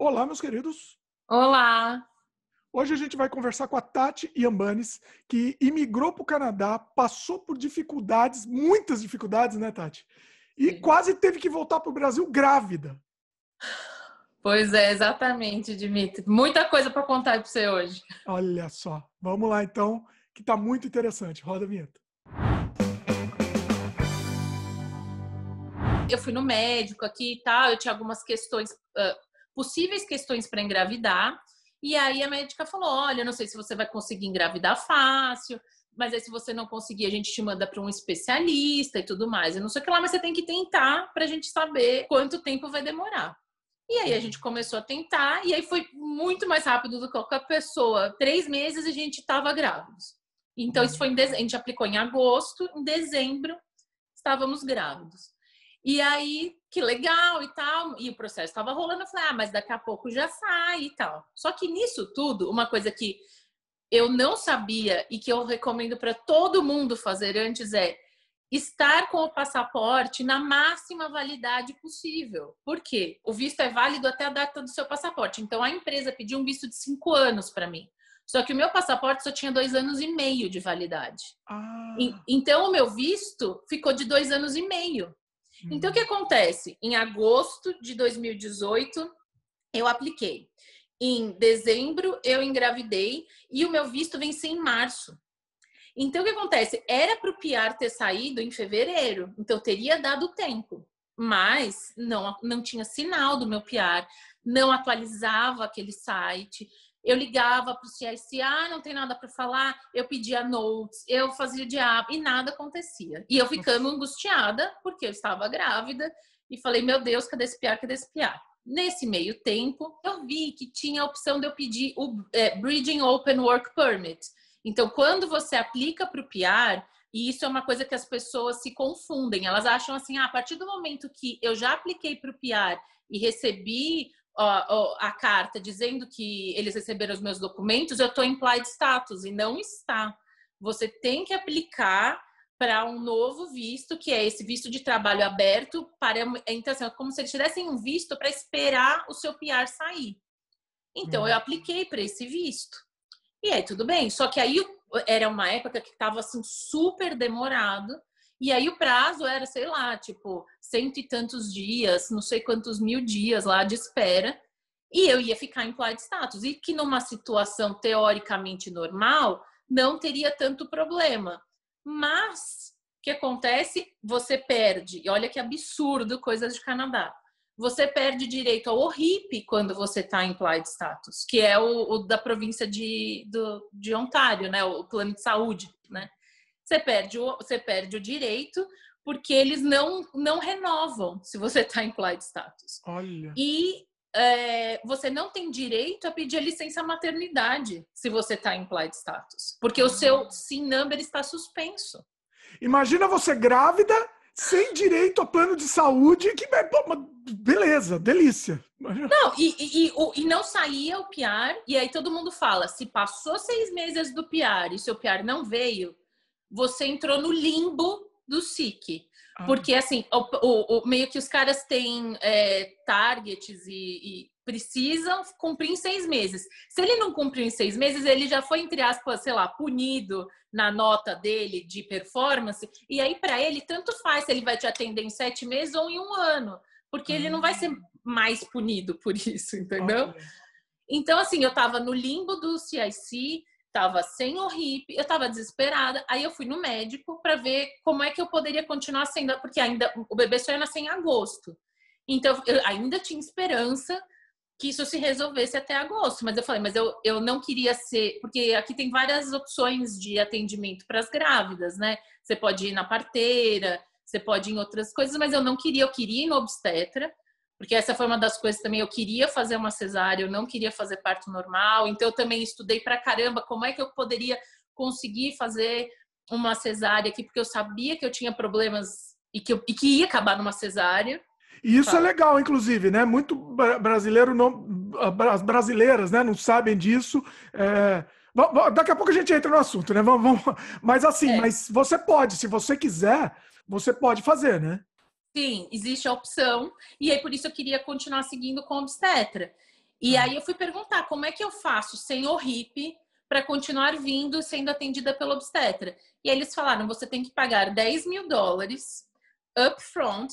Olá, meus queridos. Olá! Hoje a gente vai conversar com a Tati Iambanes, que imigrou para o Canadá, passou por dificuldades, muitas dificuldades, né, Tati? E Sim. quase teve que voltar para o Brasil grávida. Pois é, exatamente, Dimitri. Muita coisa para contar para você hoje. Olha só. Vamos lá, então, que está muito interessante. Roda a vinheta. Eu fui no médico aqui e tal, eu tinha algumas questões, possíveis questões para engravidar, e aí a médica falou, olha, eu não sei se você vai conseguir engravidar fácil, mas aí se você não conseguir, a gente te manda para um especialista e tudo mais. Eu não sei o que lá, mas você tem que tentar para a gente saber quanto tempo vai demorar. E aí a gente começou a tentar, e aí foi muito mais rápido do que qualquer pessoa. 3 meses a gente estava grávidos. Então isso foi a gente aplicou em agosto, em dezembro estávamos grávidos. E aí, que legal e tal, e o processo estava rolando, eu falei, mas daqui a pouco já sai e tal. Só que nisso tudo, uma coisa que eu não sabia e que eu recomendo para todo mundo fazer antes é estar com o passaporte na máxima validade possível. Por quê? O visto é válido até a data do seu passaporte. Então, a empresa pediu um visto de 5 anos para mim. Só que o meu passaporte só tinha 2 anos e meio de validade. Então, o meu visto ficou de 2 anos e meio. Então, o que acontece? Em agosto de 2018, eu apliquei. Em dezembro, eu engravidei e o meu visto vence em março. Então, o que acontece? Era para o PR ter saído em fevereiro, então teria dado tempo. Mas não tinha sinal do meu PR, não atualizava aquele site. Eu ligava para o CIC, não tem nada para falar. Eu pedia notes, eu fazia diabo e nada acontecia. E eu ficando angustiada, porque eu estava grávida, e falei, meu Deus, cadê esse PR, cadê esse PR? Nesse meio tempo, eu vi que tinha a opção de eu pedir o Bridging Open Work Permit. Então, quando você aplica para o PR, e isso é uma coisa que as pessoas se confundem, elas acham assim, a partir do momento que eu já apliquei para o PR e recebi a carta dizendo que eles receberam os meus documentos, eu estou em implied status, e não está. Você tem que aplicar para um novo visto, que é esse visto de trabalho aberto, então assim, é como se eles tivessem um visto para esperar o seu PR sair. Então, eu apliquei para esse visto. E aí, tudo bem. Só que aí era uma época que estava assim, super demorado. E aí o prazo era, sei lá, tipo, 100 e tantos dias, não sei quantos mil dias lá de espera. E eu ia ficar em implied status. E que numa situação teoricamente normal, não teria tanto problema. Mas, o que acontece? Você perde. E olha que absurdo, coisas de Canadá. Você perde direito ao ORIP quando você está em implied status, que é o da província de Ontário, né? O plano de saúde, né? Você perde o direito porque eles não renovam se você está em implied status. Olha. E você não tem direito a pedir a licença maternidade se você está em implied status, porque o seu SIN number está suspenso. Imagina você grávida, sem direito a plano de saúde, que beleza, delícia. Não, e não saía o PR, e aí todo mundo fala, se passou 6 meses do PR e seu PR não veio, você entrou no limbo do SIC. Porque, assim, meio que os caras têm targets e precisam cumprir em 6 meses. Se ele não cumpriu em 6 meses, ele já foi, entre aspas, sei lá, punido na nota dele de performance, e aí para ele tanto faz se ele vai te atender em 7 meses ou em 1 ano, porque ele não vai ser mais punido por isso, entendeu? Então, assim, eu tava no limbo do CIC, tava sem o RIP, eu tava desesperada. Aí eu fui no médico para ver como é que eu poderia continuar sendo, porque ainda o bebê só ia nascer em agosto. Então, eu ainda tinha esperança que isso se resolvesse até agosto. Mas eu falei, mas eu não queria ser... Porque aqui tem várias opções de atendimento para as grávidas, né? Você pode ir na parteira, você pode ir em outras coisas, mas eu não queria. Eu queria ir no obstetra, porque essa foi uma das coisas também. Eu queria fazer uma cesárea, eu não queria fazer parto normal. Então, eu também estudei pra caramba como é que eu poderia conseguir fazer uma cesárea aqui, porque eu sabia que eu tinha problemas e que ia acabar numa cesárea. E isso é legal, inclusive, né? Muito brasileiro as brasileiras, né, não sabem disso. Daqui a pouco a gente entra no assunto, né? Mas assim, mas você pode, se você quiser, você pode fazer, né? Sim, existe a opção. E aí, por isso, eu queria continuar seguindo com obstetra. E aí eu fui perguntar como é que eu faço sem o RIP para continuar vindo sendo atendida pelo obstetra. E aí eles falaram, você tem que pagar $10.000 upfront,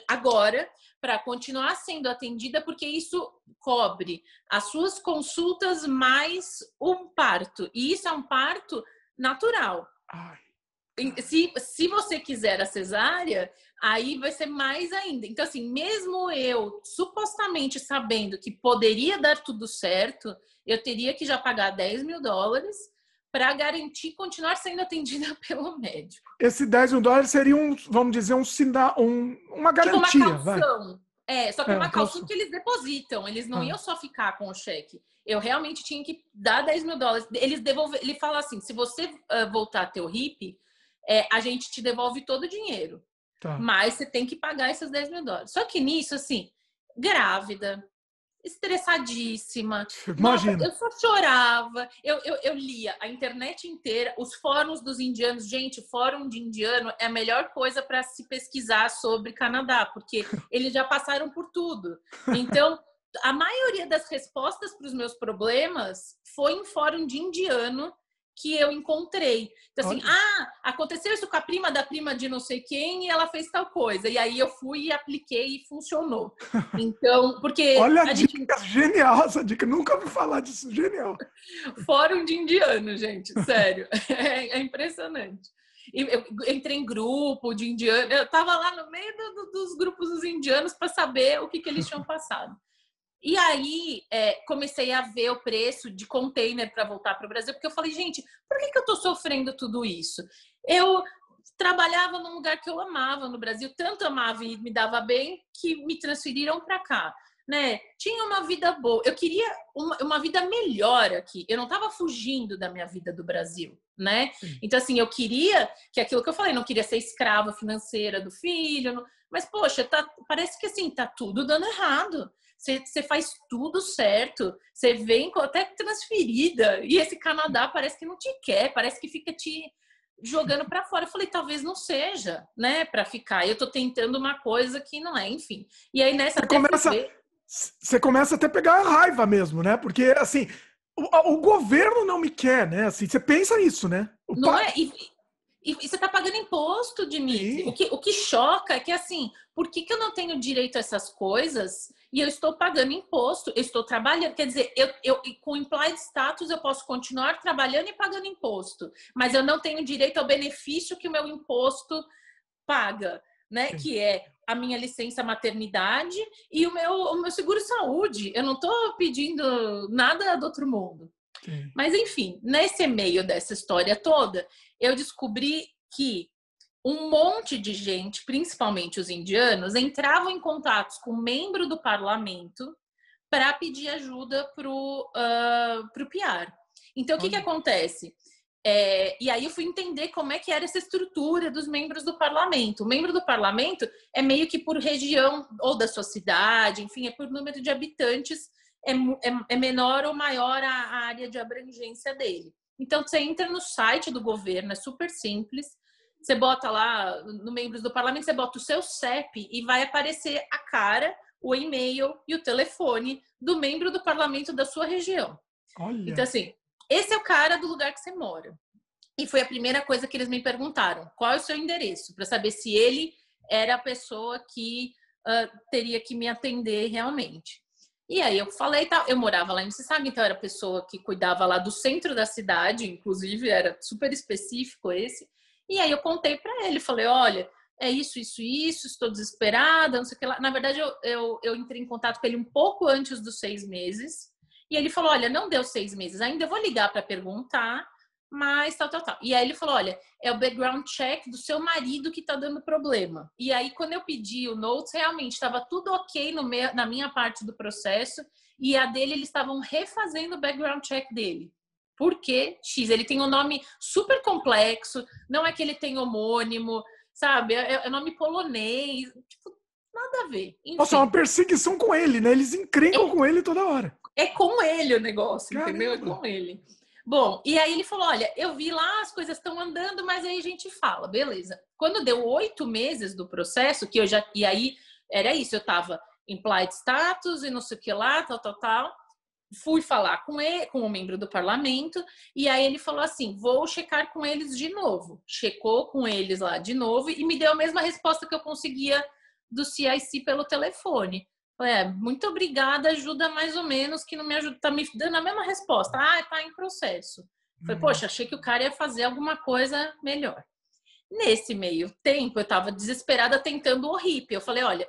agora, para continuar sendo atendida, porque isso cobre as suas consultas mais um parto. E isso é um parto natural. Ai. Se você quiser a cesárea, aí vai ser mais ainda. Então, assim, mesmo eu supostamente sabendo que poderia dar tudo certo, eu teria que já pagar $10.000 para garantir continuar sendo atendida pelo médico. Esse $10.000 seria vamos dizer, um sinal, uma garantia. Tipo uma calção. Só que é uma calção calção que eles depositam. Eles não iam só ficar com o cheque. Eu realmente tinha que dar $10.000. Ele fala assim, se você voltar a ter o RIP, a gente te devolve todo o dinheiro. Tá. Mas você tem que pagar esses $10.000. Só que nisso, assim, grávida, estressadíssima. Imagina. Nossa, eu só chorava. Eu lia a internet inteira, os fóruns dos indianos. Gente, fórum de indiano é a melhor coisa para se pesquisar sobre Canadá, porque eles já passaram por tudo. Então, a maioria das respostas para os meus problemas foi em fórum de indiano que eu encontrei. Então, assim, aconteceu isso com a prima da prima de não sei quem e ela fez tal coisa. E aí eu fui e apliquei e funcionou. Então, porque... Olha a dica, genial essa dica. Nunca ouvi falar disso, genial. Fórum de indiano, gente, sério. É impressionante. Eu entrei em grupo de indiano, eu tava lá no meio dos grupos dos indianos para saber o que eles tinham passado. E aí, comecei a ver o preço de container para voltar para o Brasil, porque eu falei, gente, por que eu estou sofrendo tudo isso? Eu trabalhava num lugar que eu amava no Brasil, tanto amava e me dava bem, que me transferiram para cá, né? Tinha uma vida boa, eu queria uma vida melhor aqui, eu não estava fugindo da minha vida do Brasil, né? Então, assim, eu queria, que aquilo que eu falei, não queria ser escrava financeira do filho, mas, poxa, parece que assim, tá tudo dando errado. Você faz tudo certo, você vem até transferida, e esse Canadá parece que não te quer, parece que fica te jogando para fora. Eu falei, talvez não seja, né, para ficar. Eu tô tentando uma coisa que não é, enfim. E aí nessa você começa até a pegar a raiva mesmo, né? Porque assim, o governo não me quer, né? Assim, você pensa nisso, né? Não é? E você está pagando imposto, Dimitri. O que choca é que, assim, por que eu não tenho direito a essas coisas e eu estou pagando imposto? Eu estou trabalhando. Quer dizer, eu com implied status eu posso continuar trabalhando e pagando imposto, mas eu não tenho direito ao benefício que o meu imposto paga, né? Sim. Que é a minha licença maternidade e o meu seguro-saúde. Eu não estou pedindo nada do outro mundo. Sim. Mas, enfim, nesse meio dessa história toda, eu descobri que um monte de gente, principalmente os indianos, entravam em contatos com um membro do parlamento para pedir ajuda para o PR. Então, o que acontece? E aí eu fui entender como é que era essa estrutura dos membros do parlamento. O membro do parlamento é meio que por região, ou da sua cidade, enfim, é por número de habitantes, é menor ou maior a área de abrangência dele. Então, você entra no site do governo, é super simples. Você bota lá, no membros do parlamento, você bota o seu CEP e vai aparecer a cara, o e-mail e o telefone do membro do parlamento da sua região. Olha. Então, assim, esse é o cara do lugar que você mora. E foi a primeira coisa que eles me perguntaram. Qual é o seu endereço? Para saber se ele era a pessoa que teria que me atender realmente. E aí eu falei, tá, eu morava lá em Mississauga, então era a pessoa que cuidava lá do centro da cidade, inclusive, era super específico esse. E aí eu contei para ele, falei, olha, é isso, estou desesperada, não sei o que lá. Na verdade, eu entrei em contato com ele um pouco antes dos 6 meses. E ele falou, olha, não deu 6 meses ainda, eu vou ligar para perguntar, mas tal. E aí ele falou, olha, é o background check do seu marido que tá dando problema. E aí, quando eu pedi o notes, realmente estava tudo ok na minha parte do processo, e a dele, eles estavam refazendo o background check dele. Por quê? X, ele tem um nome super complexo, não é que ele tem homônimo, sabe? É nome polonês, tipo, nada a ver. Enfim. Nossa, é uma perseguição com ele, né? Eles encrencam com ele toda hora. É com ele o negócio, entendeu? É com ele. Bom, e aí ele falou, olha, eu vi lá, as coisas estão andando, mas aí a gente fala, beleza. Quando deu 8 meses do processo, que eu já... E aí, era isso, eu tava implied status e não sei o que lá, tal. Fui falar com ele, com um membro do parlamento, e aí ele falou assim, vou checar com eles de novo. Checou com eles lá de novo e me deu a mesma resposta que eu conseguia do CIC pelo telefone. Falei, muito obrigada, ajuda mais ou menos, que não me ajuda, tá me dando a mesma resposta. Tá em processo. Falei, poxa, achei que o cara ia fazer alguma coisa melhor. Nesse meio tempo, eu tava desesperada tentando o RIP. Eu falei, olha,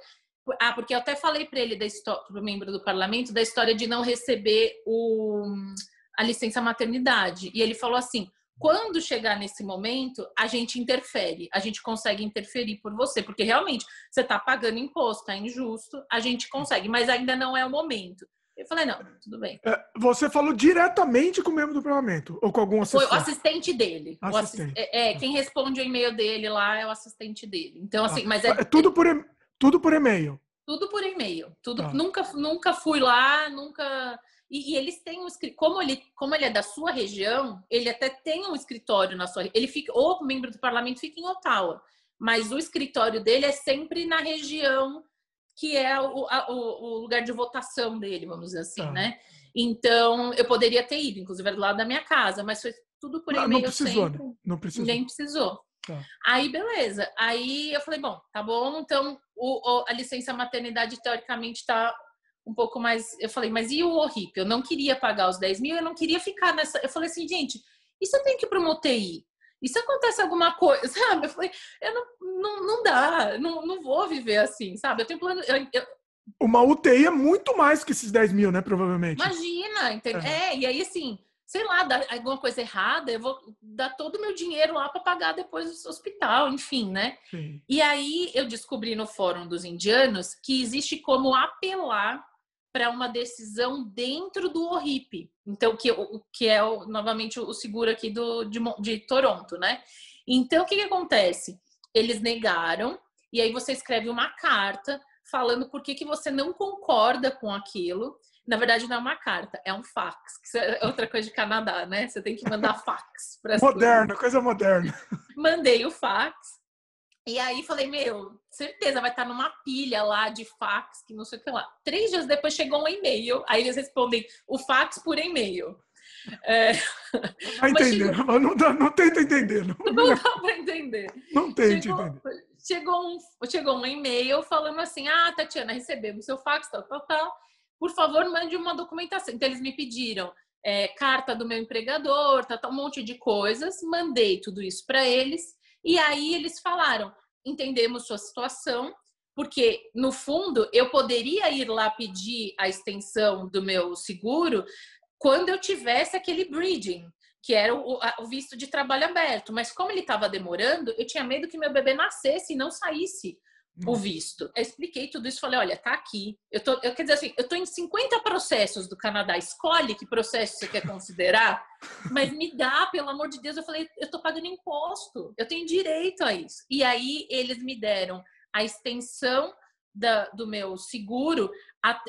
porque eu até falei para ele, pro membro do parlamento, da história de não receber a licença maternidade. E ele falou assim, quando chegar nesse momento, a gente interfere, a gente consegue interferir por você, porque realmente você está pagando imposto, é injusto, a gente consegue, mas ainda não é o momento. Eu falei, não, tudo bem. Você falou diretamente com o membro do parlamento ou com algum assistente? Foi o assistente dele. Quem responde o e-mail dele lá é o assistente dele. Então, assim, mas tudo por e-mail. Tudo por e-mail. Nunca fui lá, nunca. E eles têm um escritório. Como ele é da sua região, ele até tem um escritório na sua. O membro do parlamento fica em Ottawa, mas o escritório dele é sempre na região que é o lugar de votação dele, vamos dizer assim, né? Então, eu poderia ter ido, inclusive do lado da minha casa, mas foi tudo por e-mail. Não precisou, sempre. Não precisou. Nem precisou. Aí, beleza. Aí eu falei, bom, tá bom, então a licença maternidade teoricamente tá um pouco mais... Eu falei, mas e o RIP? Eu não queria pagar os 10 mil, eu não queria ficar nessa... Eu falei assim, gente, e se eu tenho que ir para uma UTI? E se acontece alguma coisa, sabe? Eu falei, não dá, não vou viver assim, sabe? Eu tenho plano... Uma UTI é muito mais que esses 10 mil, né, provavelmente. Imagina, entendeu? E aí assim... sei lá, dá alguma coisa errada, eu vou dar todo o meu dinheiro lá para pagar depois do hospital, enfim, né? Sim. E aí eu descobri no Fórum dos Indianos que existe como apelar para uma decisão dentro do ORIP. Então, que é novamente o seguro aqui de Toronto, né? Então, o que acontece? Eles negaram, e aí você escreve uma carta falando por que você não concorda com aquilo. Na verdade, não é uma carta, é um fax. Que é outra coisa de Canadá, né? Você tem que mandar fax. Moderna, coisa moderna. Mandei o fax. E aí falei, certeza, vai estar numa pilha lá de fax, que não sei o que lá. 3 dias depois chegou um e-mail. Aí eles respondem o fax por e-mail. Vai entender, mas não tenta entender. Não dá para entender. Não tente entender. Chegou um e-mail falando assim, Tatiana, recebemos seu fax, tal. Por favor, mande uma documentação. Então, eles me pediram carta do meu empregador, um monte de coisas. Mandei tudo isso para eles. E aí, eles falaram, entendemos sua situação, porque, no fundo, eu poderia ir lá pedir a extensão do meu seguro quando eu tivesse aquele bridging, que era o visto de trabalho aberto. Mas, como ele estava demorando, eu tinha medo que meu bebê nascesse e não saísse o visto. Eu expliquei tudo isso, falei, olha, tá aqui. Quer dizer assim, eu tô em 50 processos do Canadá, escolhe que processo você quer considerar, mas me dá, pelo amor de Deus. Eu falei, eu tô pagando imposto, eu tenho direito a isso. E aí, eles me deram a extensão do meu seguro,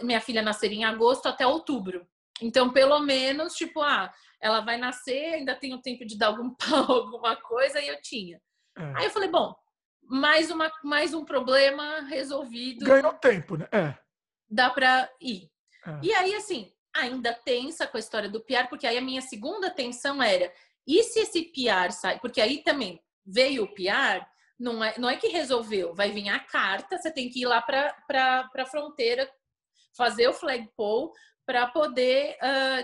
minha filha nascer em agosto até outubro. Então, pelo menos, tipo, ela vai nascer, ainda tenho tempo de dar algum pau, alguma coisa, e eu tinha. Aí eu falei, bom, mais um problema resolvido. Ganhou tempo, né? Dá pra ir. E aí, assim, ainda tensa com a história do PR, porque aí a minha segunda tensão era, e se esse PR sai? Porque aí também veio o PR, não é que resolveu, vai vir a carta, você tem que ir lá pra fronteira, fazer o flagpole para poder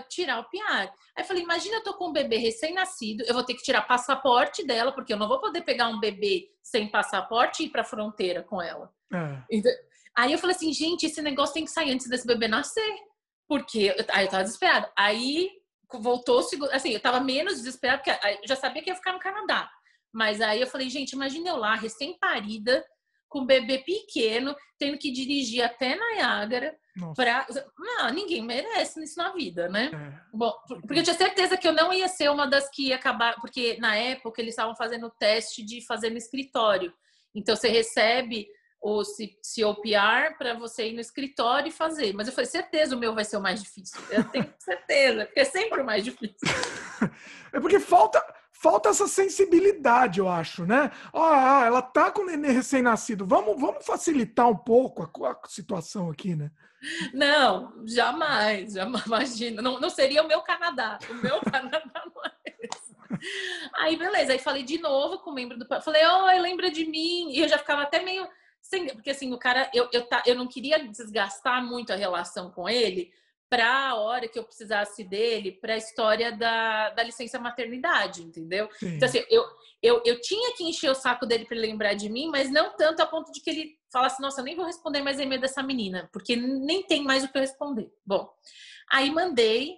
tirar o PR. Aí eu falei, imagina, eu tô com um bebê recém-nascido, eu vou ter que tirar passaporte dela, porque eu não vou poder pegar um bebê sem passaporte e ir para a fronteira com ela. Então, aí eu falei assim, gente, esse negócio tem que sair antes desse bebê nascer, porque aí eu tava desesperada. Aí voltou, assim, eu tava menos desesperada, porque eu já sabia que ia ficar no Canadá. Mas aí eu falei, gente, imagina eu lá, recém-parida, com um bebê pequeno, tendo que dirigir até Niágara. Não, ninguém merece isso na vida, né? Bom, porque eu tinha certeza que eu não ia ser uma das que ia acabar, porque na época eles estavam fazendo o teste de fazer no escritório. Então você recebe o COPR para você ir no escritório e fazer. Mas eu falei, certeza o meu vai ser o mais difícil. Eu tenho certeza, porque é sempre o mais difícil. É porque falta falta essa sensibilidade, eu acho, né? Ela tá com o neném recém-nascido. Vamos facilitar um pouco a situação aqui, né? Não, jamais, imagina. Não seria o meu Canadá. O meu Canadá não é esse. Aí, beleza. Aí falei de novo com o membro do... Falei, oi, lembra de mim? E eu já ficava até meio... Porque assim, o cara... Eu não queria desgastar muito a relação com ele para a hora que eu precisasse dele, para a história da licença maternidade, entendeu? Sim. Então, assim, eu tinha que encher o saco dele para ele lembrar de mim, mas não tanto a ponto de que ele falasse, nossa, eu nem vou responder mais e-mail dessa menina, porque nem tem mais o que eu responder. Bom, aí mandei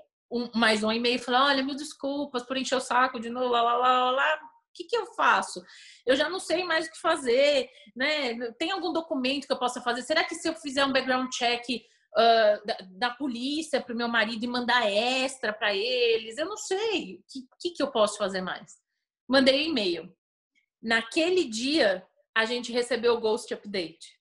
mais um e-mail e falei, olha, mil desculpas por encher o saco de novo, lá. O que eu faço? Eu já não sei mais o que fazer, né? Tem algum documento que eu possa fazer? Será que se eu fizer um background check da polícia para o meu marido e mandar extra para eles? Eu não sei. O que eu posso fazer mais? Mandei e-mail. Naquele dia, a gente recebeu o Ghost Update.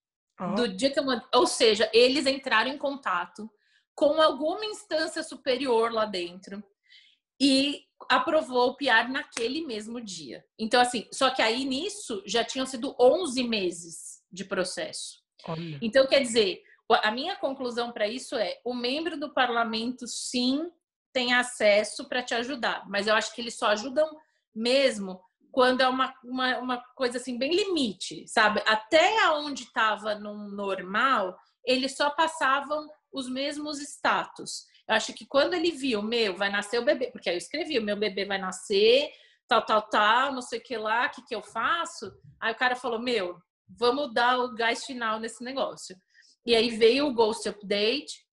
Do dia que eu mandei. Ou seja, eles entraram em contato com alguma instância superior lá dentro e aprovou o PR naquele mesmo dia. Então, assim, só que aí nisso já tinham sido 11 meses de processo. Olha. Então, quer dizer, a minha conclusão para isso é: o membro do parlamento, sim, tem acesso para te ajudar, mas eu acho que eles só ajudam mesmo quando é uma coisa assim, bem limite, sabe? Até onde estava no normal, eles só passavam os mesmos status. Eu acho que quando ele viu, vai nascer o bebê, porque aí eu escrevi, o meu bebê vai nascer, tal, não sei o que lá, o que eu faço? Aí o cara falou, vamos dar o gás final nesse negócio. E aí veio o Ghost Update,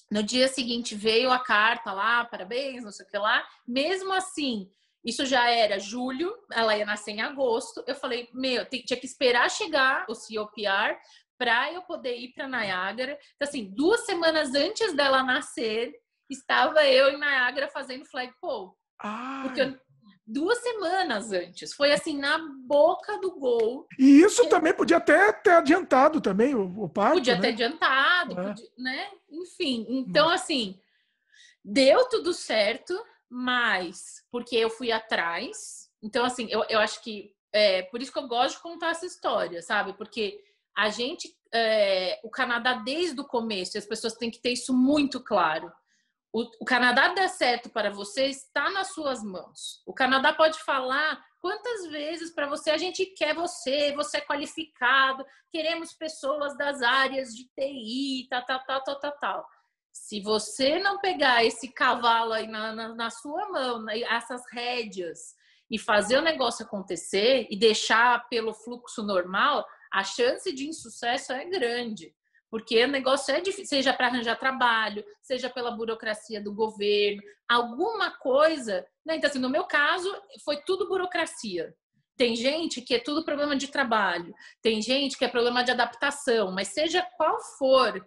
no dia seguinte veio a carta lá, parabéns, não sei o que lá. Mesmo assim, isso já era julho, ela ia nascer em agosto. Eu falei, tinha que esperar chegar o COPR para eu poder ir para Niagara. Então, assim, 2 semanas antes dela nascer, estava eu em Niagara fazendo flagpole. Porque 2 semanas antes. Foi assim, na boca do gol. E isso também podia até ter adiantado também o parto, podia né? ter adiantado, né? Enfim, então assim, deu tudo certo, mas porque eu fui atrás. Então, assim, eu acho que por isso que eu gosto de contar essa história, sabe? Porque a gente, o Canadá desde o começo, as pessoas têm que ter isso muito claro. O Canadá der certo para você está nas suas mãos. O Canadá pode falar quantas vezes para você, a gente quer você é qualificado, queremos pessoas das áreas de TI, tal. Se você não pegar esse cavalo aí na sua mão, essas rédeas, e fazer o negócio acontecer e deixar pelo fluxo normal, a chance de insucesso é grande. Porque o negócio é difícil, seja para arranjar trabalho, seja pela burocracia do governo, alguma coisa, né? Então, assim, no meu caso, foi tudo burocracia. Tem gente que é tudo problema de trabalho, tem gente que é problema de adaptação, mas seja qual for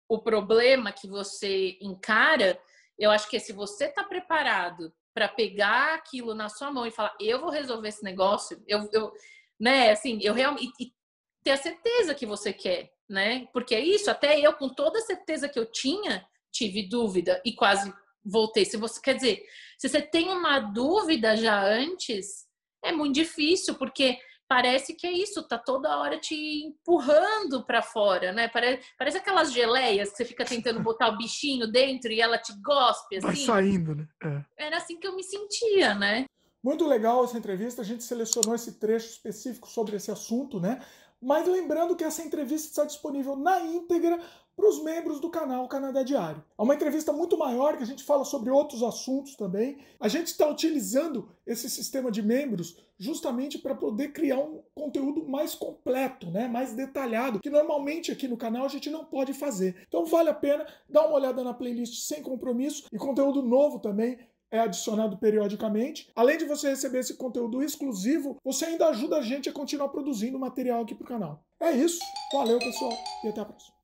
o problema que você encara, eu acho que se você está preparado para pegar aquilo na sua mão e falar, eu vou resolver esse negócio, né? Assim, eu realmente e ter a certeza que você quer. Né? Porque é isso, até eu, com toda a certeza que eu tinha, tive dúvida e quase voltei. Se você quer dizer, se você tem uma dúvida já antes, é muito difícil, porque parece que é isso, tá toda hora te empurrando para fora, né? Parece aquelas geleias que você fica tentando botar o bichinho dentro e ela te gospe, assim. Vai saindo, né? Era assim que eu me sentia, né? Muito legal essa entrevista, a gente selecionou esse trecho específico sobre esse assunto, né? Mas lembrando que essa entrevista está disponível na íntegra para os membros do canal Canadá Diário. É uma entrevista muito maior, que a gente fala sobre outros assuntos também. A gente está utilizando esse sistema de membros justamente para poder criar um conteúdo mais completo, né? Mais detalhado, que normalmente aqui no canal a gente não pode fazer. Então vale a pena dar uma olhada na playlist sem compromisso e conteúdo novo também é adicionado periodicamente. Além de você receber esse conteúdo exclusivo, você ainda ajuda a gente a continuar produzindo material aqui pro canal. É isso. Valeu, pessoal, e até a próxima.